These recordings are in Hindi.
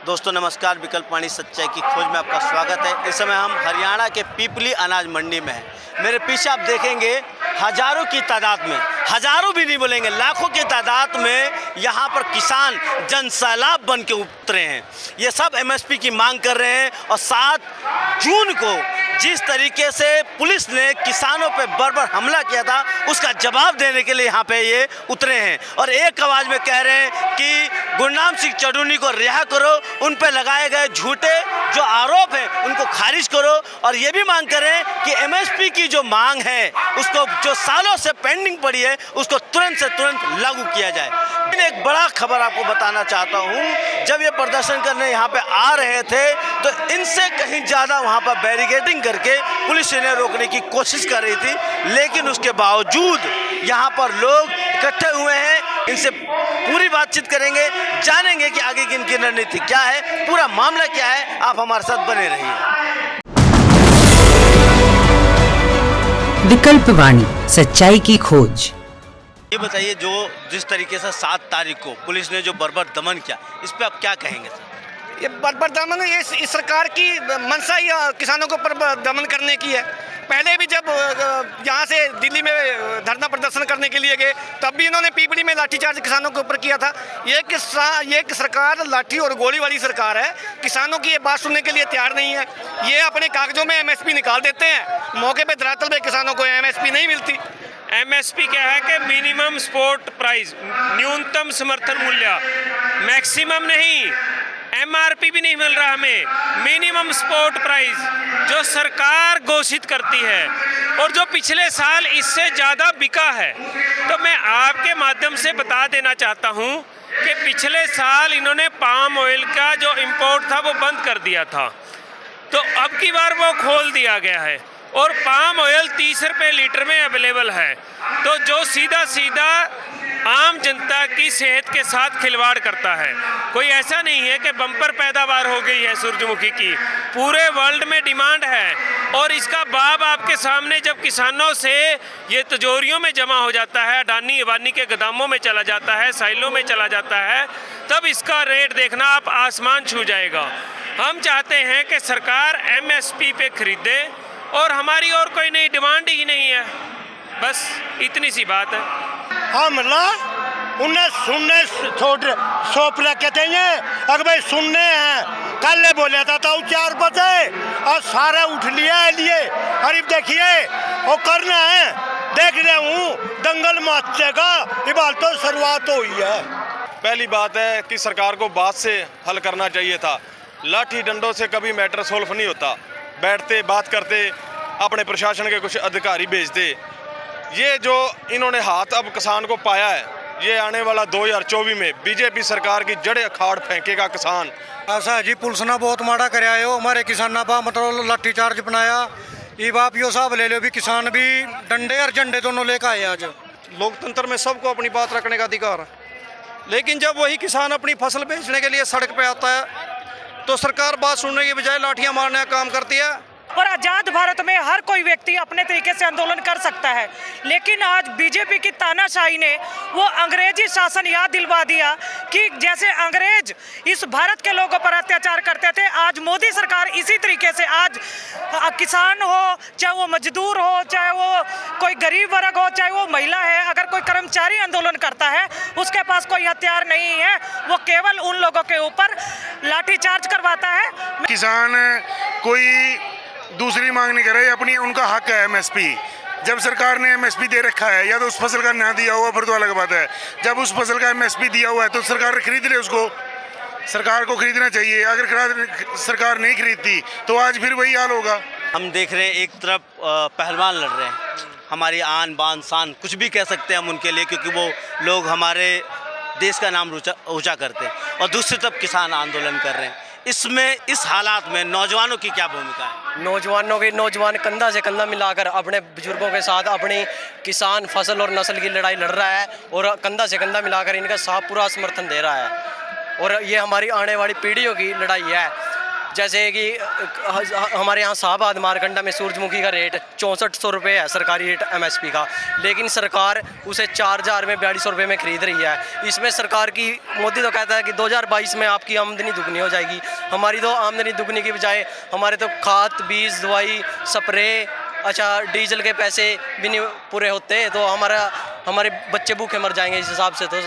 दोस्तों नमस्कार, विकल्प वाणी सच्चाई की खोज में आपका स्वागत है। इस समय हम हरियाणा के पीपली अनाज मंडी में हैं। मेरे पीछे आप देखेंगे हजारों की तादाद में, हजारों भी नहीं बोलेंगे, लाखों की तादाद में यहाँ पर किसान जन सैलाब बन के उतरे हैं। ये सब एमएसपी की मांग कर रहे हैं और 7 जून को जिस तरीके से पुलिस ने किसानों पे बर्बर हमला किया था उसका जवाब देने के लिए यहाँ पे ये उतरे हैं और एक आवाज़ में कह रहे हैं कि गुरनाम सिंह चढ़ूनी को रिहा करो, उन पे लगाए गए झूठे जो आरोप हैं उनको खारिज करो और ये भी मांग करें कि एमएसपी की जो मांग है उसको जो सालों से पेंडिंग पड़ी है उसको तुरंत से तुरंत लागू किया जाए। एक बड़ा खबर आपको बताना चाहता हूँ, जब ये प्रदर्शन करने यहाँ पे आ रहे थे तो इनसे कहीं ज़्यादा वहाँ पर बैरिकेडिंग करके पुलिस इन्हें रोकने की कोशिश कर रही थी, लेकिन उसके बावजूद यहाँ पर लोग इकट्ठे हुए हैं। इनसे पूरी बातचीत करेंगे, जानेंगे कि आगे की इनकी रणनीति क्या है, पूरा मामला क्या है। आप हमारे साथ बने रहिए। विकल्प वाणी सच्चाई की खोज। ये बताइए, जो जिस तरीके से 7 तारीख को पुलिस ने जो बर्बर दमन किया, इस पे आप क्या कहेंगे सर? ये बर्बर दमन इस सरकार की मंशा ही किसानों के ऊपर दमन करने की है। पहले भी जब यहाँ से दिल्ली में धरना प्रदर्शन करने के लिए गए तब भी इन्होंने पीपली में लाठीचार्ज किसानों के ऊपर किया था। ये सरकार लाठी और गोली वाली सरकार है, किसानों की ये बात सुनने के लिए तैयार नहीं है। ये अपने कागजों में एमएसपी निकाल देते हैं, मौके पे धरातल में किसानों को एमएसपी नहीं मिलती। एमएसपी क्या है कि मिनिमम सपोर्ट प्राइस, न्यूनतम समर्थन मूल्य, मैक्सिमम नहीं, एमआरपी भी नहीं मिल रहा हमें, मिनिमम सपोर्ट प्राइस जो सरकार घोषित करती है और जो पिछले साल इससे ज़्यादा बिका है। तो मैं आपके माध्यम से बता देना चाहता हूं कि पिछले साल इन्होंने पाम ऑयल का जो इंपोर्ट था वो बंद कर दिया था, तो अब की बार वो खोल दिया गया है और पाम ऑयल 30 रुपये लीटर में अवेलेबल है। तो जो सीधा आम जनता की सेहत के साथ खिलवाड़ करता है। कोई ऐसा नहीं है कि बम्पर पैदावार हो गई है सूरजमुखी की, पूरे वर्ल्ड में डिमांड है और इसका बाब आपके सामने जब किसानों से ये तिजोरियों में जमा हो जाता है, अडानी अबानी के गोदामों में चला जाता है, साइलों में चला जाता है, तब इसका रेट देखना आप आसमान छू जाएगा। हम चाहते हैं कि सरकार एमएसपी पे खरीदे और हमारी और कोई नई डिमांड ही नहीं है, बस इतनी सी बात है। हमला उन्हें सुनने सौंप रखे हैं, अगर भाई सुनने हैं कल बोले था 4 बजे और सारे उठ लिए। अरे देखिए वो करना है, देख रहे हूँ दंगल माचे का ये बात तो शुरुआत हुई है। पहली बात है कि सरकार को बात से हल करना चाहिए था, लाठी डंडों से कभी मैटर सोल्व नहीं होता। बैठते बात करते, अपने प्रशासन के कुछ अधिकारी भेजते। ये जो इन्होंने हाथ अब किसान को पाया है, ये आने वाला 2024 में बीजेपी सरकार की जड़े अखाड़ फेंकेगा किसान। ऐसा जी पुलिस ने बहुत माड़ा कराया हो हमारे किसान पा, मतलब लाठी चार्ज बनाया। ये बाप यो साहब ले लो भी, किसान भी डंडे और झंडे दोनों लेकर आए आज। लोकतंत्र में सबको अपनी बात रखने का अधिकार है, लेकिन जब वही किसान अपनी फसल बेचने के लिए सड़क पे आता है तो सरकार बात सुनने की बजाय लाठियां मारने का काम करती है। और आज़ाद भारत में हर कोई व्यक्ति अपने तरीके से आंदोलन कर सकता है, लेकिन आज बीजेपी की तानाशाही ने वो अंग्रेजी शासन याद दिलवा दिया कि जैसे अंग्रेज इस भारत के लोगों पर अत्याचार करते थे, आज मोदी सरकार इसी तरीके से आज किसान हो, चाहे वो मजदूर हो, चाहे वो कोई गरीब वर्ग हो, चाहे वो महिला है, अगर कोई कर्मचारी आंदोलन करता है उसके पास कोई हथियार नहीं है, वो केवल उन लोगों के ऊपर लाठीचार्ज करवाता है। किसान कोई दूसरी मांग नहीं करे, अपनी उनका हक है एमएसपी। जब सरकार ने एमएसपी दे रखा है, या तो उस फसल का ना दिया हुआ फिर तो अलग बात है। जब उस फसल का एमएसपी दिया हुआ है तो सरकार खरीद ले, उसको सरकार को खरीदना चाहिए। अगर सरकार नहीं खरीदती तो आज फिर वही हाल होगा। हम देख रहे हैं एक तरफ पहलवान लड़ रहे हैं, हमारी आन बान शान कुछ भी कह सकते हैं हम उनके लिए, क्योंकि वो लोग हमारे देश का नाम ऊंचा करते हैं, और दूसरी तरफ किसान आंदोलन कर रहे हैं। इसमें इस हालात में नौजवानों की क्या भूमिका है? नौजवान कंधा से कंधा मिलाकर अपने बुजुर्गों के साथ अपनी किसान फसल और नस्ल की लड़ाई लड़ रहा है और कंधा से कंधा मिलाकर इनका साफ पूरा समर्थन दे रहा है। और ये हमारी आने वाली पीढ़ियों की लड़ाई है। जैसे कि हमारे यहाँ शाहबाद मारकंडा में सूरजमुखी का रेट 6400 रुपये है सरकारी रेट MSP का, लेकिन सरकार उसे 4000 में 4200 रुपये में खरीद रही है। इसमें सरकार की मोदी तो कहता है कि 2022 में आपकी आमदनी दुगनी हो जाएगी। हमारी तो आमदनी दुगनी की बजाय हमारे तो खाद, बीज, दवाई, स्प्रे, अच्छा डीजल के पैसे भी नहीं पूरे होते, तो हमारे बच्चे भूखे मर जाएंगे इस हिसाब से। तो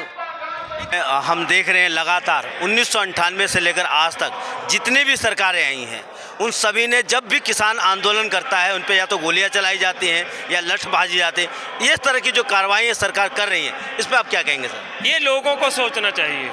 हम देख रहे हैं लगातार 1998 से लेकर आज तक जितनी भी सरकारें आई हैं उन सभी ने जब भी किसान आंदोलन करता है उन पे या तो गोलियां चलाई जाती हैं या लठबाजी जाती है। इस तरह की जो कार्रवाई सरकार कर रही है, इस पर आप क्या कहेंगे सर? ये लोगों को सोचना चाहिए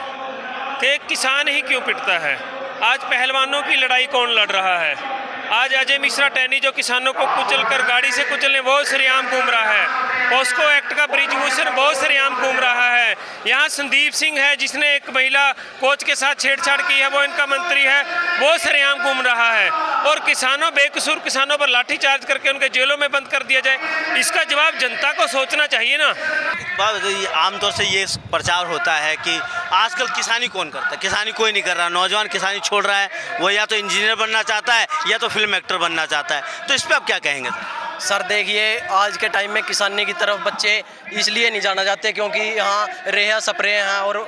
कि किसान ही क्यों पिटता है। आज पहलवानों की लड़ाई कौन लड़ रहा है? आज अजय मिश्रा टैनी जो किसानों को कुचलकर गाड़ी से कुचलने वो सरेआम घूम रहा है। पॉस्को एक्ट का ब्रिजभूषण बहुत सरेआम घूम रहा है। यहाँ संदीप सिंह है जिसने एक महिला कोच के साथ छेड़छाड़ की है, वो इनका मंत्री है, वो सरेआम घूम रहा है। और किसानों, बेकसूर किसानों पर लाठीचार्ज करके उनके जेलों में बंद कर दिया जाए। इसका जवाब जनता को सोचना चाहिए ना। आमतौर से ये प्रचार होता है कि आजकल किसानी कौन करता है, किसानी कोई नहीं कर रहा। नौजवान किसानी छोड़ रहा है, वो या तो इंजीनियर बनना चाहता है या तो फिल्म एक्टर बनना चाहता है। तो इस पर आप क्या कहेंगे सर? देखिए, आज के टाइम में किसानी की तरफ बच्चे इसलिए नहीं जाना चाहते क्योंकि यहाँ रेहा स्प्रे हैं और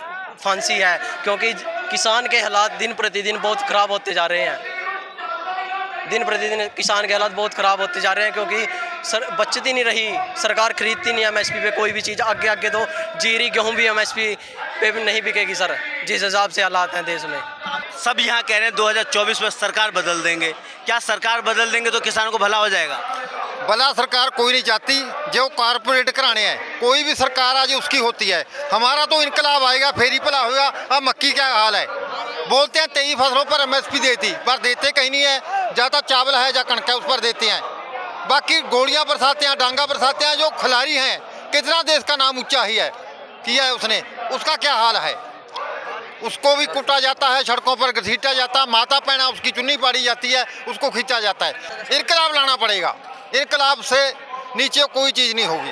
फांसी है, क्योंकि किसान के हालात दिन प्रतिदिन बहुत ख़राब होते जा रहे हैं। दिन प्रतिदिन किसान के हालात बहुत ख़राब होते जा रहे हैं क्योंकि बचती नहीं रही, सरकार खरीदती नहीं MSP पे कोई भी चीज़। आगे आगे तो जीरी गेहूँ भी MSP पे भी नहीं बिकेगी सर, जिस हिसाब से हालात हैं देश में। सब यहाँ कह रहे हैं 2024 में सरकार बदल देंगे। क्या सरकार बदल देंगे तो किसानों को भला हो जाएगा? भला सरकार कोई नहीं चाहती, जो कारपोरेट कराने हैं कोई भी सरकार आज उसकी होती है। हमारा तो इनकलाब आएगा फिर ही भला होगा। अब मक्की क्या हाल है, बोलते हैं 23 फसलों पर MSP देती, पर देते कहीं नहीं है। ज़्यादा चावल है या कणक है उस पर देते हैं, बाकी गोलियां बरसाते हैं, डांगा बरसाते हैं। जो खिलाड़ी हैं, कितना देश का नाम ऊंचा ही है किया है उसने, उसका क्या हाल है? उसको भी कुटा जाता है, सड़कों पर घसीटा जाता है, माता पहना उसकी चुन्नी पाड़ी जाती है, उसको खींचा जाता है। इनकलाब लाना पड़ेगा, इनकलाब से नीचे कोई चीज़ नहीं होगी।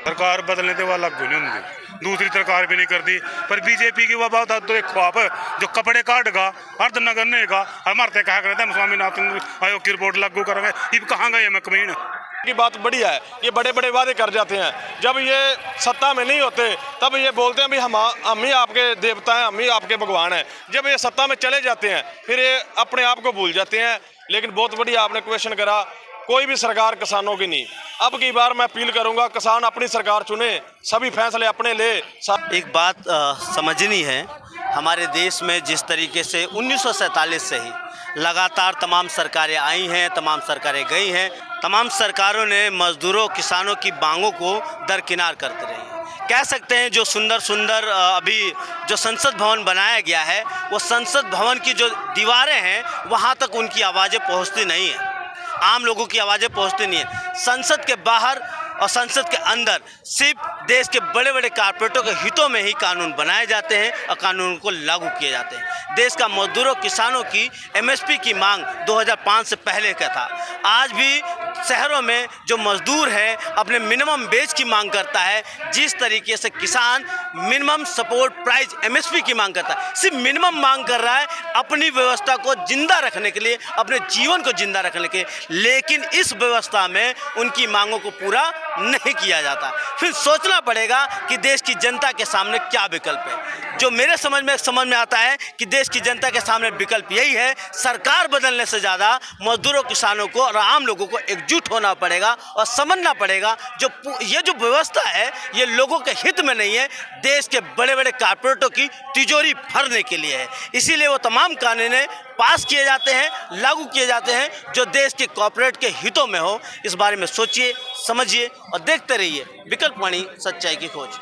सरकार बदलने के बाद लागू नहीं होंगी, दूसरी सरकार भी नहीं करती। पर बीजेपी की वह बात तो एक ख्वाब है जो कपड़े काटेगा अर्धनगर नहीं का हमारे कहा करते हैं स्वामीनाथन आयोग की रिपोर्ट लागू करेंगे। ये कहाँ गए मैं कमीन की बात बढ़िया है, ये बड़े बड़े वादे कर जाते हैं। जब ये सत्ता में नहीं होते तब ये बोलते हैं भी हम ही आपके देवता हैं, हम ही आपके भगवान हैं। जब ये सत्ता में चले जाते हैं फिर ये अपने आप को भूल जाते हैं। लेकिन बहुत बढ़िया आपने क्वेश्चन करा, कोई भी सरकार किसानों की नहीं। अब की बार मैं अपील करूंगा किसान अपनी सरकार चुने, सभी फैसले अपने ले। एक बात समझनी है, हमारे देश में जिस तरीके से 1947 से ही लगातार तमाम सरकारें आई हैं, तमाम सरकारें गई हैं, तमाम सरकारों ने मजदूरों, किसानों की मांगों को दरकिनार करते रही हैं। कह सकते हैं जो सुंदर अभी जो संसद भवन बनाया गया है, वो संसद भवन की जो दीवारें हैं वहाँ तक उनकी आवाज़ें पहुँचती नहीं हैं, आम लोगों की आवाज़ें पहुँचती नहीं है। संसद के बाहर और संसद के अंदर सिर्फ देश के बड़े बड़े कारपोरेटों के हितों में ही कानून बनाए जाते हैं और कानून को लागू किए जाते हैं। देश का मजदूरों, किसानों की MSP की मांग 2005 से पहले का था। आज भी शहरों में जो मजदूर है अपने मिनिमम वेज की मांग करता है, जिस तरीके से किसान मिनिमम सपोर्ट प्राइस MSP की मांग करता है, सिर्फ मिनिमम मांग कर रहा है अपनी व्यवस्था को जिंदा रखने के लिए, अपने जीवन को जिंदा रखने के लिए। लेकिन इस व्यवस्था में उनकी मांगों को पूरा नहीं किया जाता। फिर सोचना पड़ेगा कि देश की जनता के सामने क्या विकल्प है। जो मेरे समझ में आता है कि देश की जनता के सामने विकल्प यही है, सरकार बदलने से ज़्यादा मजदूरों, किसानों को और आम लोगों को एकजुट होना पड़ेगा और समझना पड़ेगा ये जो व्यवस्था है ये लोगों के हित में नहीं है, देश के बड़े बड़े कारपोरेटों की तिजोरी भरने के लिए है। इसीलिए वो तमाम कानून पास किए जाते हैं, लागू किए जाते हैं जो देश के कॉर्पोरेट के हितों में हो। इस बारे में सोचिए, समझिए और देखते रहिए विकल्प वाणी, सच्चाई की खोज।